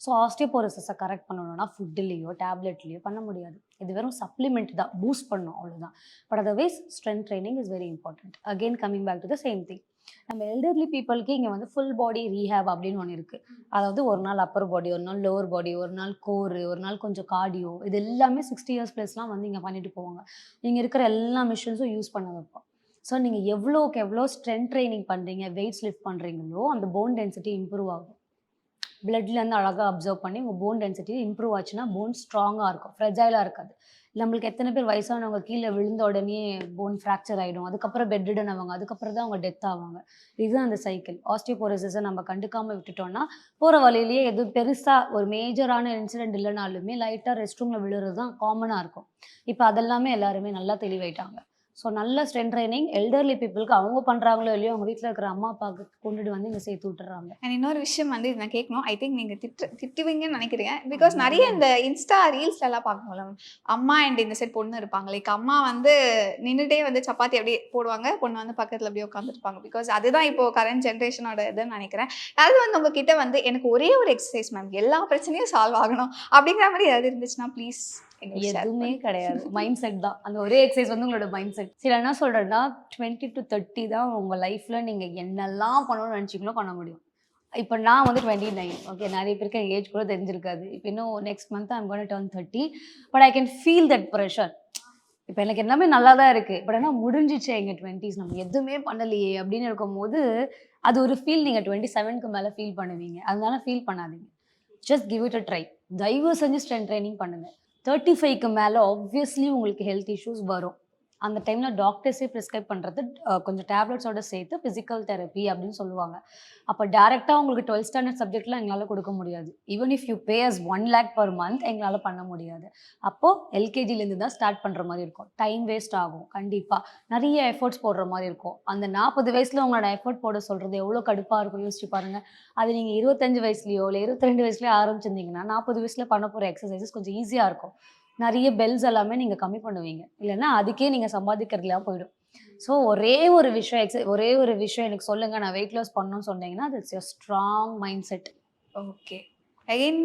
ஸோ ஆஸ்டியோபோரோசிஸை கரெக்ட் பண்ணணும்னா ஃபுட்டுலேயோ டேப்லெட்லேயோ பண்ண முடியாது. இது வெறும் சப்ளிமெண்ட் தான், பூஸ்ட் பண்ணும் அவ்வளோதான். But otherwise strength training is very important. Again coming back to the same thing. நம்ம எல்டர்லி பீப்புளுக்கு இங்கே வந்து ஃபுல் பாடி ரீஹேப் அப்படின்னு ஒன்று இருக்குது. அதாவது ஒரு நாள் அப்பர் பாடி, ஒரு நாள் லோவர் பாடி, ஒரு நாள் கோரு, ஒரு நாள் கொஞ்சம் கார்டியோ, இது எல்லாமே 60 இயர்ஸ் ப்ளஸ்லாம் வந்து இங்கே பண்ணிட்டு போவாங்க. இங்கே இருக்கிற எல்லா மிஷின்ஸும் யூஸ் பண்ண வைப்போம். ஸோ நீங்கள் எவ்வளோக்கு எவ்வளோ ஸ்ட்ரென்த் ட்ரைனிங் பண்ணுறீங்க, வெயிட்ஸ் லிஃப்ட் பண்ணுறீங்களோ அந்த போன் டென்சிட்டி இம்ப்ரூவ் ஆகும். பிளட்லேருந்து அழகாக அப்சர்வ் பண்ணி உங்கள் போன் டென்சிட்டி இம்ப்ரூவ் ஆச்சுன்னா போன் ஸ்ட்ராங்காக இருக்கும், ஃப்ரெஜைலாக இருக்காது. நம்மளுக்கு எத்தனை பேர் வயசானவங்க கீழே விழுந்த உடனே போன் ஃப்ராக்சர் ஆகிடும், அதுக்கப்புறம் பெட்ரிடன் ஆவாங்க, அதுக்கப்புறம் தான் அவங்க டெத் ஆவாங்க. இதுதான் அந்த சைக்கிள். ஆஸ்டியோபோரோசிஸை நம்ம கண்டுக்காமல் விட்டுட்டோம்னா போகிற வழியிலேயே எதுவும் பெருசாக ஒரு மேஜரான இன்சிடென்ட் இல்லைனாலுமே லைட்டாக ரெஸ்ட் ரூமில் விழுறது தான் காமனாக இருக்கும். இப்போ அதெல்லாமே எல்லாருமே நல்லா தெளிவாயிட்டாங்க. ஸோ நல்ல ஸ்ட்ரென்த் ட்ரைனிங் எல்டர்லி பீப்புளுக்கு அவங்க பண்ணுறாங்களோ இல்லையோ அவங்க வீட்டில் இருக்கிற அம்மா அப்பாவுக்கு கொண்டுட்டு வந்து இங்கே சேர்த்து விட்டுறாங்க. அண்ட் இன்னொரு விஷயம் வந்து நான் கேட்கணும், ஐ திங்க் நீங்கள் திட்டுவீங்கன்னு நினைக்கிறீங்க. பிகாஸ் நிறைய இந்த இன்ஸ்டா ரீல்ஸ் எல்லாம் பார்க்கணும்ல, அம்மா அண்ட் இந்த சைட் பொண்ணு இருப்பாங்க. லைக் அம்மா வந்து நின்றுட்டே வந்து சப்பாத்தி அப்படியே போடுவாங்க, பொண்ணு வந்து பக்கத்தில் அப்படியே உட்காந்துருப்பாங்க. பிகாஸ் அதுதான் இப்போ கரண்ட் ஜென்ரேஷனோட இதுன்னு நினைக்கிறேன். அது வந்து உங்ககிட்ட வந்து எனக்கு ஒரே ஒரு எக்ஸசைஸ் மேம் எல்லா பிரச்சனையும் சால்வ் ஆகணும் அப்படிங்கிற மாதிரி ஏதாவது இருந்துச்சுன்னா ப்ளீஸ். எதுவுமே கிடையாது, மைண்ட் செட் தான். அந்த ஒரே எக்ஸசைஸ் வந்து உங்களோட மைண்ட் செட். சரி என்ன சொல்கிறேன்னா 20 to 30 தான் உங்கள் லைஃப்பில் நீங்கள் என்னெல்லாம் பண்ணணும்னு நினச்சிங்களோ பண்ண முடியும். இப்போ நான் வந்து 29. ஓகே, நிறைய பேருக்கு என் ஏஜ் கூட தெரிஞ்சிருக்காது. இப்போ இன்னும் next month I'm gonna turn 30. But I can feel that pressure. இப்போ எனக்கு எல்லாமே நல்லா தான் இருக்குது, பட் ஆனால் முடிஞ்சிச்சு எங்கள் 20s, நம்ம எதுவுமே பண்ணலையே அப்படின்னு இருக்கும்போது அது ஒரு ஃபீல் நீங்கள் 27க்கு மேலே ஃபீல் பண்ணுவீங்க. அதனால ஃபீல் பண்ணாதீங்க, just give it a try. தயவு செஞ்சு ஸ்ட்ரென்த் ட்ரைனிங் பண்ணுங்கள். 35க்கு மேலே ஆப்வியஸ்லி உங்களுக்கு ஹெல்த் இஷ்யூஸ் வரும். அந்த டைமில் டாக்டர்ஸே ப்ரிஸ்கிரைப் பண்ணுறது கொஞ்சம் டேப்லெட்ஸோடு சேர்த்து ஃபிசிக்கல் தெரப்பி அப்படின்னு சொல்லுவாங்க. அப்போ டேரெக்டாக உங்களுக்கு 12th ஸ்டாண்டர்ட் சப்ஜெக்ட்லாம் எங்களால் கொடுக்க முடியாது. Even if you pay as 1 lakh per month எங்களால் பண்ண முடியாது. அப்போது எல்கேஜிலேருந்து தான் ஸ்டார்ட் பண்ணுற மாதிரி இருக்கும். டைம் வேஸ்ட் ஆகும், கண்டிப்பாக நிறைய எஃபர்ட்ஸ் போடுற மாதிரி இருக்கும். அந்த 40 வயசில் உங்களோட எஃபர்ட் போட சொல்கிறது எவ்வளோ கடுப்பாக இருக்கும் யோசிச்சு பாருங்கள். அது நீங்கள் 25 வயசுலையோ இல்லை 22 வயசுலையோ ஆரம்பிச்சிருந்தீங்கன்னா 40 வயசில் பண்ண போகிற எக்ஸசைசஸ் கொஞ்சம் ஈஸியாக இருக்கும். நிறைய பெல்ஸ் எல்லாமே நீங்கள் கம்மி பண்ணுவீங்க, இல்லைன்னா அதுக்கே நீங்கள் சம்பாதிக்கிறதுலாம் போயிடும். ஸோ ஒரே ஒரு விஷயம் எனக்கு சொல்லுங்கள், நான் வெயிட் லாஸ் பண்ணணும்னு சொன்னீங்கன்னா it's your strong mind set. Okay, again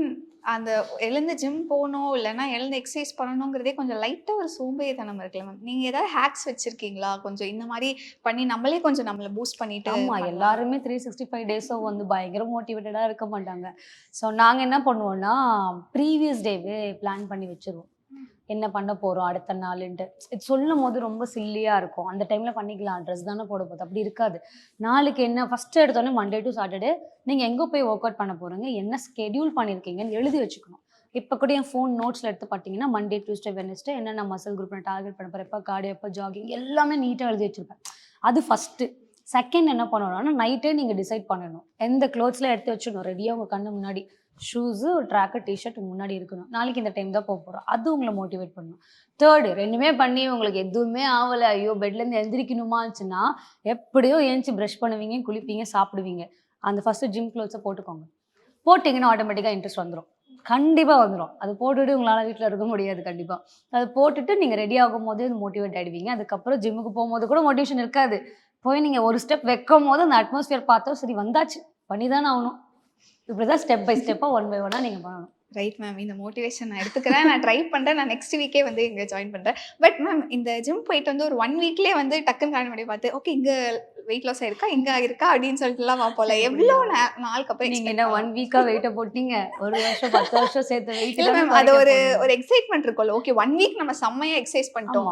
அந்த எழுந்து ஜிம் போகணும் இல்லைன்னா எழுந்து எக்ஸசைஸ் பண்ணணுங்கிறதே கொஞ்சம் லைட்டாக ஒரு சோம்பேறித்தனம் இருக்குல்ல மேம். நீங்கள் ஏதாவது ஹேக்ஸ் வச்சுருக்கீங்களா? கொஞ்சம் இந்த மாதிரி பண்ணி நம்மளே கொஞ்சம் நம்மளை பூஸ்ட் பண்ணிட்டு. ஆமாம், எல்லாருமே 365 டேஸும் வந்து பயங்கர மோட்டிவேட்டடாக இருக்க மாட்டாங்க. ஸோ நாங்கள் என்ன பண்ணுவோன்னா ப்ரீவியஸ் டேவே பிளான் பண்ணி வச்சுருவோம், என்ன பண்ண போகிறோம் அடுத்த நாளுன்ட்டு. இது சொல்லும் போது ரொம்ப சில்லியாக இருக்கும். அந்த டைமில் பண்ணிக்கலாம், ட்ரெஸ் தானே போட போகுது, அப்படி இருக்காது. நாளைக்கு என்ன ஃபஸ்ட்டு எடுத்தோன்னே மண்டே டு சாட்டர்டே நீங்கள் எங்கே போய் ஒர்க் அவுட் பண்ண போகிறீங்க, என்ன ஸ்கெடியூல் பண்ணியிருக்கீங்கன்னு எழுதி வச்சுக்கணும். இப்போ கூட என் ஃபோன் நோட்ஸில் எடுத்து பார்த்தீங்கன்னா மண்டே டியூஸ்டே வெனஸ்டே என்னென்ன மசில் குரூப் நான் டார்கெட் பண்ண போகிறேன், எப்போ கார்டியோ, எப்போ ஜாகிங், எல்லாமே நீட்டாக எழுதி வச்சுருப்பேன். அது ஃபஸ்ட்டு. செகண்ட் என்ன பண்ணணும்னா நைட்டே நீங்கள் டிசைட் பண்ணணும், எந்த க்ளோத்ஸ்லாம் எடுத்து வச்சிடணும் ரெடியாக உங்கள் கண்ணு முன்னாடி. ஷூஸு, ஒரு ட்ராக்கர், டிஷர்ட் முன்னாடி இருக்கணும். நாளைக்கு இந்த டைம் தான் போக போகிறோம், அது உங்களை மோட்டிவேட் பண்ணணும். தேர்டு, ரெண்டுமே பண்ணி உங்களுக்கு எதுவுமே ஆகலை, ஐயோ பெட்லேருந்து எழுந்திரிக்கணுமாச்சுன்னா எப்படியோ ஏஞ்சி ப்ரஷ் பண்ணுவீங்க, குளிப்பீங்க, சாப்பிடுவீங்க. அந்த ஃபஸ்ட்டு ஜிம் க்ளோத்ஸை போட்டுக்கோங்க. போட்டிங்கன்னா ஆட்டோமேட்டிக்காக இன்ட்ரெஸ்ட் வந்துடும், கண்டிப்பாக வந்துடும். அது போட்டுவிட்டு உங்களால் வீட்டில் இருக்க முடியாது. கண்டிப்பாக அது போட்டுட்டு நீங்கள் ரெடி ஆகும் போதே அது மோட்டிவேட் ஆகிடுவீங்க. அதுக்கப்புறம் ஜிம்முக்கு போகும்போது கூட மோட்டிவேஷன் இருக்காது. போய் நீங்கள் ஒரு ஸ்டெப் வைக்கும் போது அந்த அட்மாஸ்ஃபியர் பார்த்தோம், சரி வந்தாச்சு பண்ணி தானே ஆகணும். இப்படி தான் ஸ்டெப் பை ஸ்டெப்பாக 1 by 1 நீங்கள் பண்ணணும். ரைட் மேம், இந்த மோட்டிவேஷன் நான் எடுத்துக்கிறேன், நான் ட்ரை பண்ணுறேன். நான் நெக்ஸ்ட் வீக்கே வந்து இங்கே ஜாயின் பண்ணுறேன். பட் மேம் இந்த ஜிம் போயிட்டு வந்து ஒரு 1 வீக்லேயே வந்து டக்குன்னு காண முடியும் பார்த்து ஓகே இங்கே வெயிட் லாஸ் ஆயிருக்கா, இங்கே இருக்கா அப்படின்னு சொல்லிட்டுலாம் பார்ப்போம்ல. எவ்வளோ நாளுக்கு அப்புறம் நீங்கள் என்ன 1 வீக்காக வெயிட்டை போட்டீங்க, 1 வருஷம் 10 வருஷம் சேர்த்து வெயிட் இல்லை மேம், அது ஒரு எக்ஸைட்மெண்ட் இருக்கும்ல. ஓகே 1 வீக் நம்ம செம்மையாக எக்ஸசைஸ் பண்ணிட்டோம்,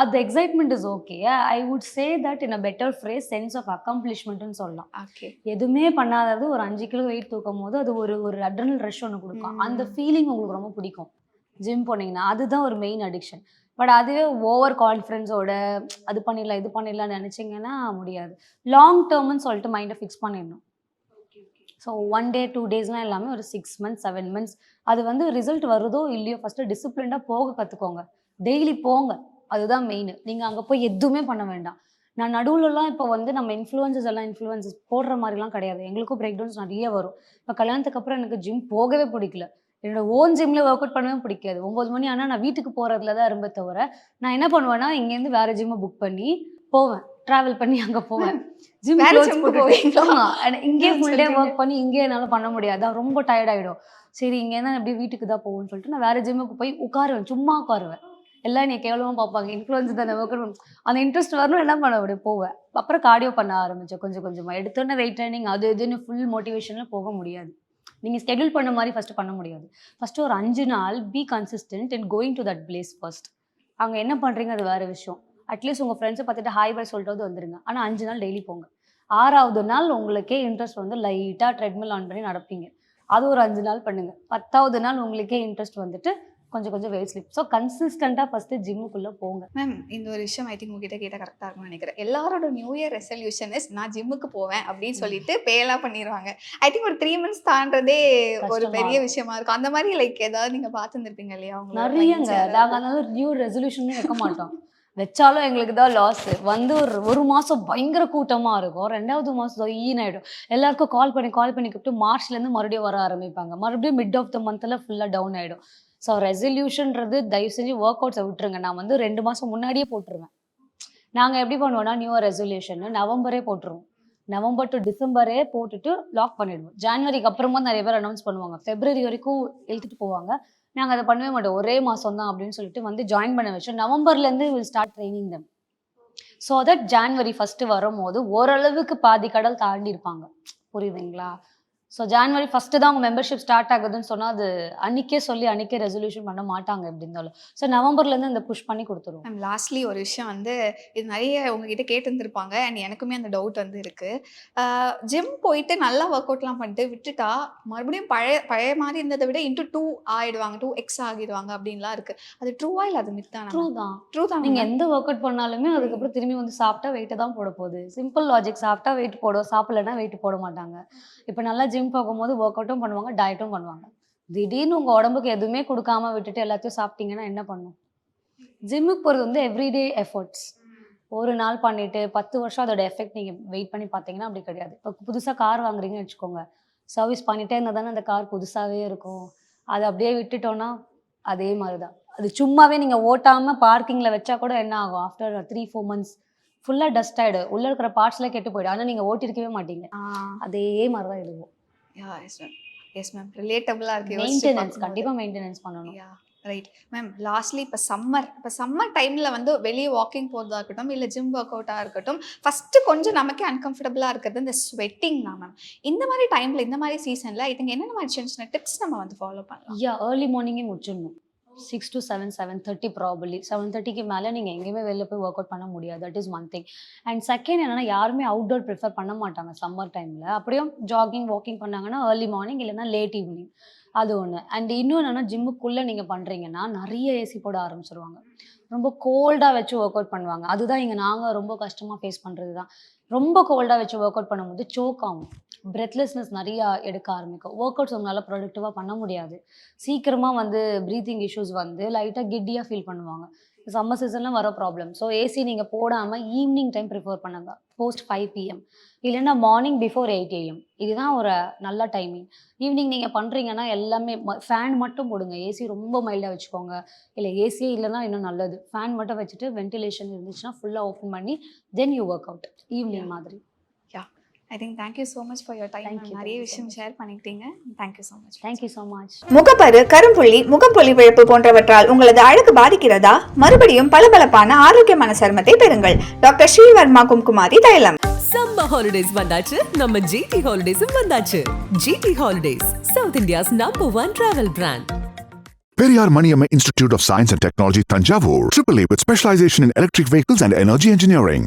அது excitement is okay. I would say that in a better phrase sense of அக்கம்ப்ளிஷ்மெண்ட்னு சொல்லலாம். ஓகே, எதுவுமே பண்ணாதது ஒரு 5 கிலோ வெயிட் தூக்கும் போது அது ஒரு அட்ரினல் ரஷ் ஒன்று கொடுக்கும். அந்த ஃபீலிங் உங்களுக்கு ரொம்ப பிடிக்கும் ஜிம் போனீங்கன்னா. அதுதான் ஒரு மெயின் அடிக்ஷன். பட் அதுவே ஓவர் கான்ஃபிடன்ஸோட அது பண்ணிடலாம் இது பண்ணிடலாம்னு நினச்சிங்கன்னா முடியாது. லாங் டேர்ம்னு சொல்லிட்டு மைண்டை ஃபிக்ஸ் பண்ணிடணும். ஸோ 1 day 2 daysலாம் எல்லாமே ஒரு 6 months 7 months அது வந்து ரிசல்ட் வருதோ இல்லையோ ஃபஸ்ட்டு டிசிப்ளின்டாக போக கற்றுக்கோங்க. டெய்லி போங்க, அதுதான் மெயின். நீங்கள் அங்கே போய் எதுவுமே பண்ண வேண்டாம். நான் நடுவுலலாம் இப்போ வந்து நம்ம இன்ஃப்ளூயன்சஸ் போடுற மாதிரிலாம் கிடையாது. எங்களுக்கும் பிரேக் டவுன்ஸ் நிறைய வரும். இப்போ கல்யாணத்துக்கு அப்புறம் எனக்கு ஜிம் போகவே பிடிக்கல. என்னோட ஓன் ஜிம்மில் ஒர்க் அவுட் பண்ணவே பிடிக்காது. 9 மணி ஆனால் நான் வீட்டுக்கு போகிறதுல தான் இருந்தே தவிர நான் என்ன பண்ணுவேன்னா இங்கேருந்து வேறு ஜிம்மை புக் பண்ணி போவேன், ட்ராவல் பண்ணி அங்கே போவேன். ஜிம் வேற க்ளோத்ஸ் gym க்கு போட்டுட்டு போவீங்களா? இங்கேயே ஃபுல் டே சொல்றீங்க. ஒர்க் பண்ணி இங்கேயே என்னால் பண்ண முடியாது, அது ரொம்ப டயர்ட் ஆகிடும். சரி இங்கே தான் எப்படி வீட்டுக்கு தான் போகும்னு சொல்லிட்டு நான் வேறு ஜிம்முக்கு போய் உட்காருவேன், சும்மா உட்காருவேன். எல்லாம் நீ கேவலமாக பார்ப்பாங்க, இன்ஃப்ளூயன்ஸ் தானே ஒர்க் அந்த இன்ட்ரெஸ்ட் வரணும், என்ன பண்ண முடியும் போவேன். அப்புறம் கார்டியோ பண்ண ஆரம்பித்தேன் கொஞ்சம் கொஞ்சமாக. எடுத்தோன்னே வெயிட் ட்ரைனிங் அது இதுன்னு ஃபுல் மோட்டிவேஷனில் போக முடியாது. நீங்கள் ஸ்கெடியூல் பண்ண மாதிரி ஃபஸ்ட்டு பண்ண முடியாது. ஃபஸ்ட்டு ஒரு 5 நாள் be consistent and going to that place first. அங்கே என்ன பண்ணுறீங்க அது வேறு விஷயம். அட்லீஸ்ட் உங்கள் ஃப்ரெண்ட்ஸை பார்த்துட்டு ஹாய் பை சொல்லிட்டு வந்துருங்க. ஆனால் 5 நாள் டெய்லி போங்க. 6வது நாள் உங்களுக்கே இன்ட்ரெஸ்ட் வந்து லைட்டாக ட்ரெட்மில் ஆன் பண்ணி நடப்பீங்க. அது ஒரு 5 நாள் பண்ணுங்கள். 10வது நாள் உங்களுக்கே இன்ட்ரெஸ்ட் வந்துட்டு கொஞ்சம் கொஞ்சம் வெயிட் ஸ்லிப். ஸோ கன்சிஸ்டண்ட்டாக ஃபஸ்ட்டு ஜிம்முக்குள்ளே போங்க. மேம் இந்த ஒரு விஷயம் ஐ திங்க் உங்ககிட்ட கேட்டால் கரெக்டாக இருக்கும்னு நினைக்கிறேன். எல்லாரோட நியூ இயர் ரெசல்யூஷன் இஸ் நான் ஜிம்முக்கு போவேன் அப்படின்னு சொல்லிட்டு பேலாம் பண்ணிடுவாங்க. ஐ திங்க் ஒரு 3 months தாண்டதே ஒரு கஷ்டமா பெரிய விஷயமா இருக்கும். அந்த மாதிரி லைக் ஏதாவது நீங்கள் பார்த்துருப்பீங்க இல்லையா? நிறையங்க. நாங்கள் அதனால நியூ ரெசல்யூஷனே வைக்க மாட்டோம். வச்சாலும் எங்களுக்கு தான் லாஸ். வந்து ஒரு மாதம் பயங்கர கூட்டமாக இருக்கும், 2வது மாதம் ஈனாயிடும். எல்லாருக்கும் கால் பண்ணி கூப்பிட்டு மார்ச்லேருந்து மறுபடியும் வர ஆரம்பிப்பாங்க. மறுபடியும் மிட் ஆஃப் த மந்தில் ஃபுல்லாக டவுன் ஆகிடும். ஸோ ரெசல்யூஷன்றது தயவு செஞ்சு ஒர்க் அவுட்ஸை விட்டுருங்க. நான் வந்து 2 மாதம் முன்னாடியே போட்டுருவேன். நாங்கள் எப்படி பண்ணுவோம்னா நியூ இயர் ரெசல்யூஷன் நவம்பரே போட்டுருவோம். நவம்பர் டு டிசம்பரே போட்டுட்டு லாக் பண்ணிடுவோம். ஜான்வரிக்கு அப்புறமா நிறைய பேர் அனௌன்ஸ் பண்ணுவாங்க, ஃபெப்ரவரி வரைக்கும் இழுத்துட்டு போவாங்க. நாங்கள் அதை பண்ணவே மாட்டோம், ஒரே மாதம் தான் அப்படின்னு சொல்லிட்டு வந்து ஜாயின் பண்ண வச்சோம். நவம்பர்லேருந்து will start training them. So that January first வரும்போது ஓரளவுக்கு பாதி கடல் தாண்டி இருப்பாங்க. புரியுதுங்களா? ஸோ ஜான்வரி ஃபஸ்ட்டு தான் அவங்க மெம்பர்ஷிப் ஸ்டார்ட் ஆகுதுன்னு சொன்னால் அது அன்றைக்கே சொல்லி அன்றைக்கே ரெசல்யூஷன் பண்ண மாட்டாங்க எப்படி இருந்தாலும். ஸோ நவம்பர்லேருந்து அந்த புஷ் பண்ணி கொடுத்துருவோம். மேம் லாஸ்ட்லி ஒரு விஷயம் வந்து இது நிறைய உங்ககிட்ட கேட்டுருந்துருப்பாங்க அண்ட் எனக்குமே அந்த டவுட் வந்து இருக்குது. ஜிம் போயிட்டு நல்லா ஒர்க் அவுட்லாம் பண்ணிட்டு விட்டுட்டா மறுபடியும் பழைய மாதிரி இருந்ததை விட இன்ட்டு 2 ஆகிடுவாங்க, 2x ஆகிடுவாங்க அப்படின்லாம் இருக்குது. அது ட்ரூவா இல்லை அது மித்தானா? ட்ரூ தான். ட்ரூ தான். நீங்கள் எந்த ஒர்க் அவுட் பண்ணாலுமே அதுக்கப்புறம் திரும்பி வந்து சாப்பிட்டா வெயிட்டை தான் போட போகுது. Simple logic. சாப்பிட்டா வெயிட் போடும், சாப்பிடலைன்னா வெயிட் போட மாட்டாங்க. இப்போ நல்லா ஜிம் போகும்போது ஒர்க் அவுட்டும் பண்ணுவாங்க, டயட்டும் பண்ணுவாங்க. திடீர்னு உங்கள் உடம்புக்கு எதுவுமே கொடுக்காம விட்டுட்டு எல்லாத்தையும் சாப்பிட்டீங்கன்னா என்ன பண்ணும்? ஜிம்முக்கு போகிறது வந்து எவ்ரிடே எஃபர்ட்ஸ். ஒரு நாள் பண்ணிவிட்டு 10 வருஷம் அதோட எஃபெக்ட் நீங்கள் வெயிட் பண்ணி பார்த்தீங்கன்னா அப்படி கிடையாது. இப்போ புதுசாக கார் வாங்குறீங்கன்னு வச்சுக்கோங்க, சர்வீஸ் பண்ணிகிட்டே இருந்தால் தானே அந்த கார் புதுசாகவே இருக்கும். அதை அப்படியே விட்டுட்டோன்னா அதே மாதிரி தான். அது சும்மாவே நீங்கள் ஓட்டாமல் பார்க்கிங்கில் வச்சா கூட என்ன ஆகும்? ஆஃப்டர் 3-4 months ஃபுல்லாக டஸ்ட் ஆகிடும், உள்ளே இருக்கிற பார்ட்ஸ்லாம் கெட்டு போயிடும். ஆனால் நீங்கள் ஓட்டிருக்கவே மாட்டீங்க. அதே மாதிரி தான் இதுவும். எஸ் மேம், ரிலேட்டபிளாக இருக்குது. மெயின்டெனன்ஸ் கண்டிப்பாக மெயின்டெனன்ஸ் பண்ணணும். Right ma'am. லாஸ்ட்லி இப்போ சம்மர் டைமில் வந்து வெளியே வாக்கிங் போகிறதா இருக்கட்டும் இல்லை ஜிம் ஒர்க் அவுட்டாக இருக்கட்டும், ஃபஸ்ட்டு கொஞ்சம் நமக்கே அன்கம்ஃபர்டபுளாக இருக்கிறது இந்த ஸ்வெட்டிங் தான் மேம். இந்த மாதிரி டைமில் இந்த மாதிரி சீசனில் ஐ திங்க் என்னென்ன மாதிரி சின்ன சின்ன டிப்ஸ் நம்ம வந்து ஃபாலோ பண்ணலாம்? ஏர்லி மார்னிங்கே முடிச்சிடணும். 6 to 7, 7:30 ப்ராபப்ளி. 7:30க்கு மேலே நீங்கள் எங்கேயுமே வெளில போய் ஒர்க் அவுட் பண்ண முடியாது. That is one thing. And second என்னென்னா யாருமே அவுட்டோர் ப்ரிஃபர் பண்ண மாட்டாங்க சம்மர் டைமில். அப்படியும் ஜாகிங் வாக்கிங் பண்ணாங்கன்னா ஏர்லி மார்னிங் இல்லைன்னா லேட் ஈவினிங். அது ஒன்று. அண்ட் இன்னும் என்னென்னா ஜிம்முக்குள்ளே நீங்கள் பண்ணுறீங்கன்னா நிறைய ஏசி போட ஆரம்பிச்சிருவாங்க. ரொம்ப கோல்டாக வச்சு ஒர்க் அவுட் பண்ணுவாங்க. அதுதான் இங்கே நாங்கள் ரொம்ப கஷ்டமாக ஃபேஸ் பண்ணுறது தான். ரொம்ப கோல்டாக வச்சு ஒர்க் அவுட் பண்ணும்போது சோக் ஆகும், பிரெத்லெஸ்னஸ் நிறையா எடுக்க ஆரம்பிக்கும். ஒர்க் அவுட்ஸ் உங்களால் ப்ரொடக்டிவாக பண்ண முடியாது. சீக்கிரமாக வந்து ப்ரீத்திங் இஷ்யூஸ் வந்து லைட்டாக கிட்டியாக ஃபீல் பண்ணுவாங்க. சம்மர் சீசனில் வர ப்ராப்ளம். ஸோ ஏசி நீங்கள் போடாமல் ஈவினிங் டைம் ப்ரிஃபர் பண்ணுங்க, போஸ்ட் 5 PM இல்லைன்னா மார்னிங் பிஃபோர் 8 AM. இதுதான் ஒரு நல்ல டைமிங். ஈவினிங் நீங்கள் பண்ணுறீங்கன்னா எல்லாமே ஃபேன் மட்டும் போடுங்க. ஏசி ரொம்ப மைல்டாக வச்சுக்கோங்க. இல்லை ஏசியே இல்லைன்னா இன்னும் நல்லது. ஃபேன் மட்டும் வச்சுட்டு வென்டிலேஷன் இருந்துச்சுன்னா ஃபுல்லாக ஓப்பன் பண்ணி then you work out evening மாதிரி. I think thank you so much for your time. நிறைய விஷயம் ஷேர் பண்ணிக்கிட்டீங்க. Thank you so much. Thank you so much. முகப்பரு, கரும்புள்ளி, முகப்பொலி விழப்பு போன்றவற்றால் உங்களது அழகு பாதிக்கிறதா? மறுபடியும் பளபளப்பான ஆரோக்கியமான சருமத்தை பெறுங்கள். டாக்டர் ஸ்ரீவர்மா கும்குமாரி தைலம். சம்மர் ஹாலிடேஸ் வந்தாச்சு, நம்ம ஜிடி ஹாலிடேஸும் வந்தாச்சு. GT holidays, south India's #1 travel brand. Periyar Maniamma Institute of Science and Technology, Tanjavur, AAA with specialization in electric vehicles and energy engineering.